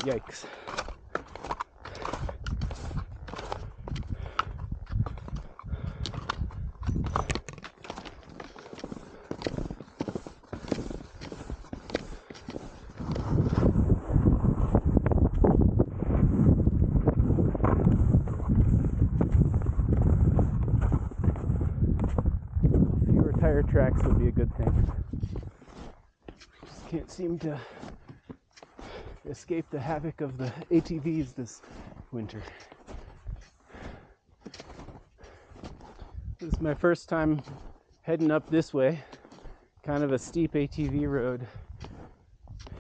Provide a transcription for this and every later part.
Yikes. Fewer tire tracks would be a good thing. Just can't seem to escape the havoc of the ATVs this winter. This is my first time heading up this way, kind of a steep ATV road,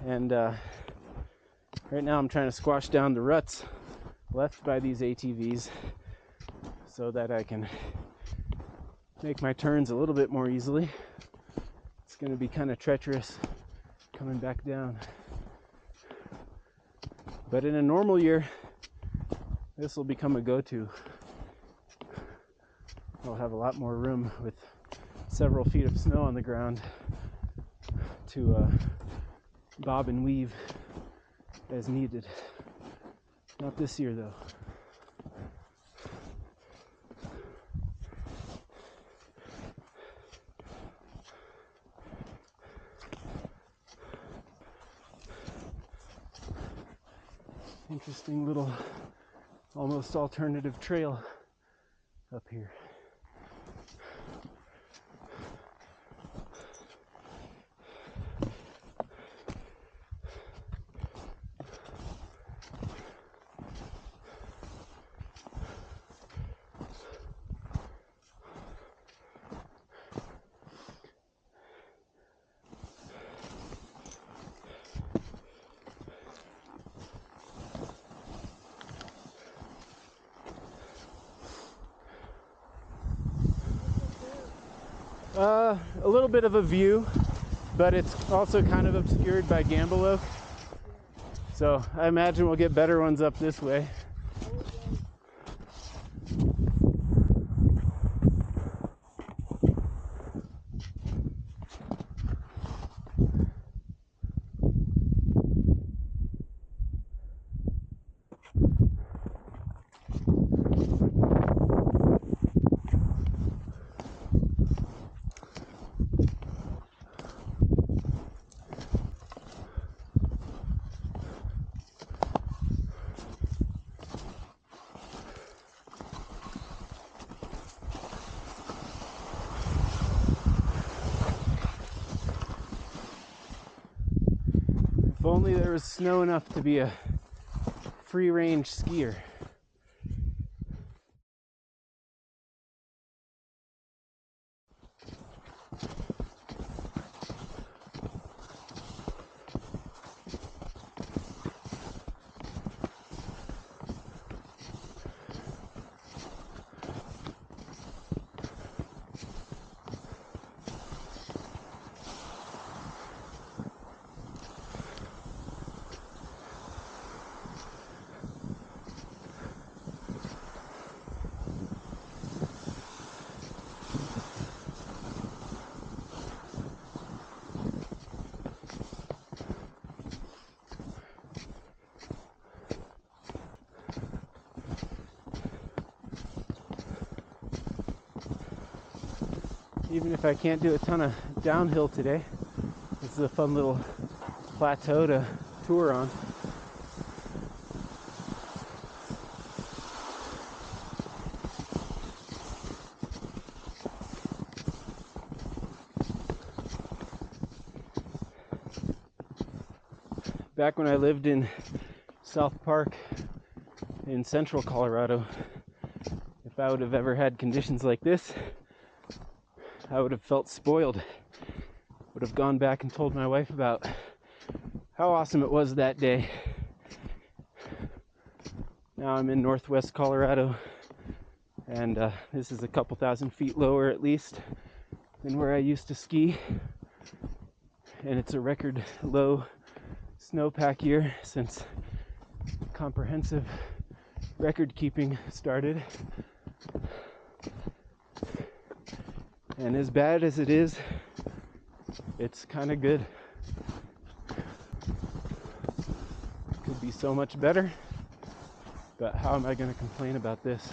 and right now I'm trying to squash down the ruts left by these ATVs so that I can make my turns a little bit more easily. It's going to be kind of treacherous coming back down. But in a normal year, this will become a go-to. I'll have a lot more room with several feet of snow on the ground to bob and weave as needed. Not this year, though. Interesting little, almost alternative trail up here. A little bit of a view, but it's also kind of obscured by Gamble Oak. So I imagine we'll get better ones up this way. If only there was snow enough to be a free-range skier. Even if I can't do a ton of downhill today, this is a fun little plateau to tour on. Back when I lived in South Park in central Colorado, if I would have ever had conditions like this, I would have felt spoiled. Would have gone back and told my wife about how awesome it was that day. Now I'm in northwest Colorado, and this is a couple thousand feet lower at least than where I used to ski. And it's a record low snowpack year since comprehensive record keeping started. And as bad as it is, it's kind of good. Could be so much better, but how am I going to complain about this?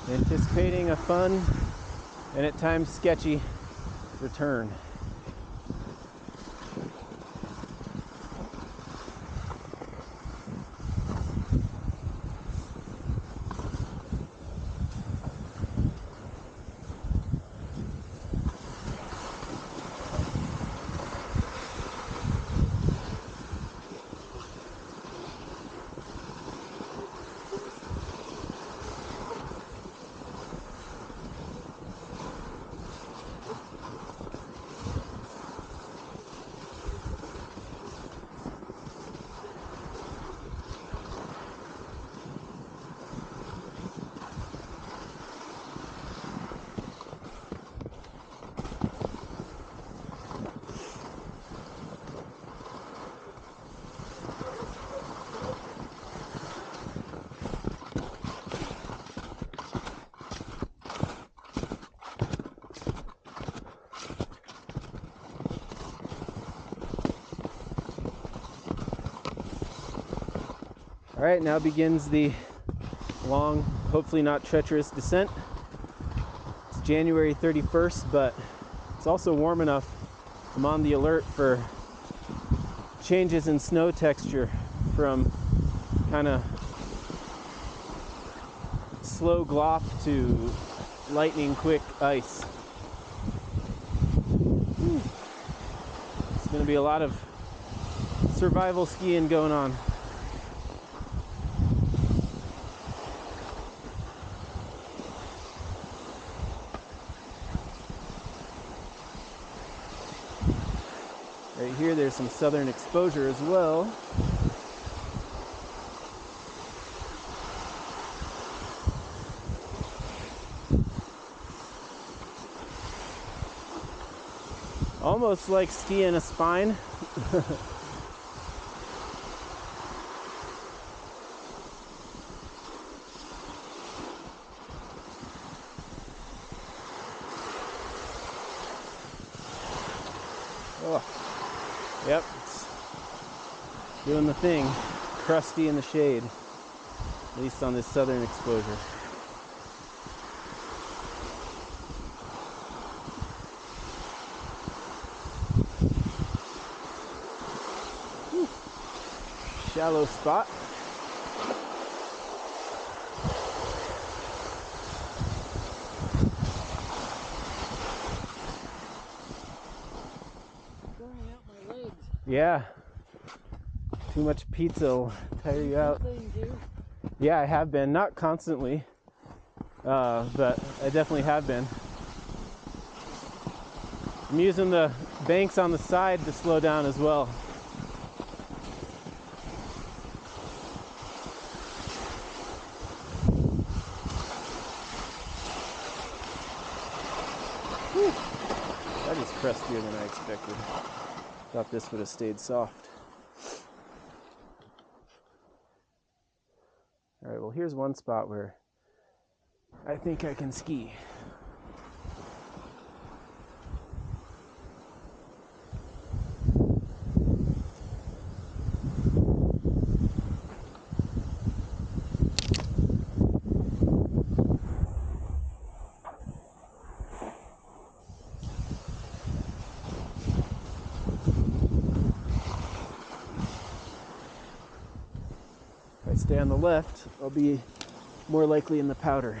Anticipating a fun and at times sketchy return. All right, now begins the long, hopefully not treacherous descent. It's January 31st, but it's also warm enough. I'm on the alert for changes in snow texture from kind of slow glop to lightning quick ice. It's going to be a lot of survival skiing going on. Right here, there's some southern exposure as well. Almost like skiing a spine. Oh. Yep, it's doing the thing. Crusty in the shade, at least on this southern exposure. Whew. Shallow spot. Burning out my legs. Yeah. Too much pizza will tire you out. Yeah, I have been. Not constantly, but I definitely have been. I'm using the banks on the side to slow down as well. Whew. That is crustier than I expected. Thought this would have stayed soft. All right, well, here's one spot where I think I can ski. stay on the left, I'll be more likely in the powder.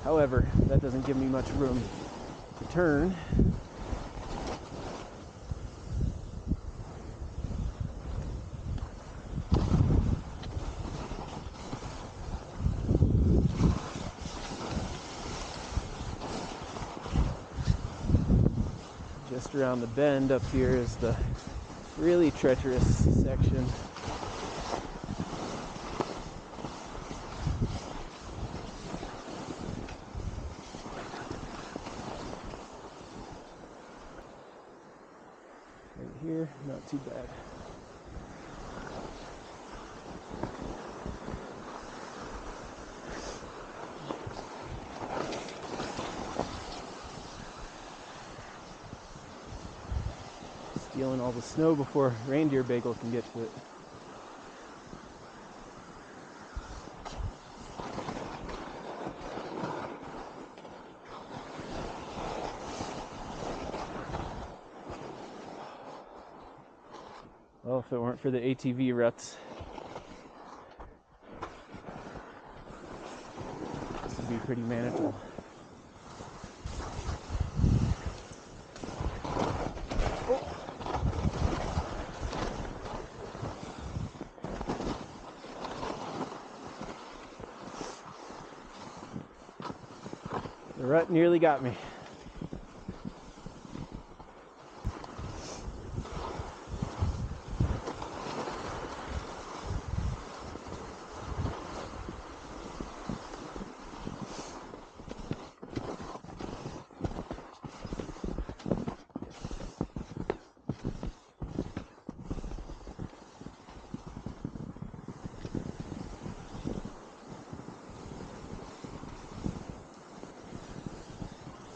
However, that doesn't give me much room to turn. Just around the bend up here is the really treacherous section. Right here, not too bad. Stealing all the snow before reindeer bagel can get to it. Well, if it weren't for the ATV ruts, this would be pretty manageable. The rut nearly got me.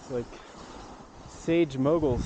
It's like sage moguls.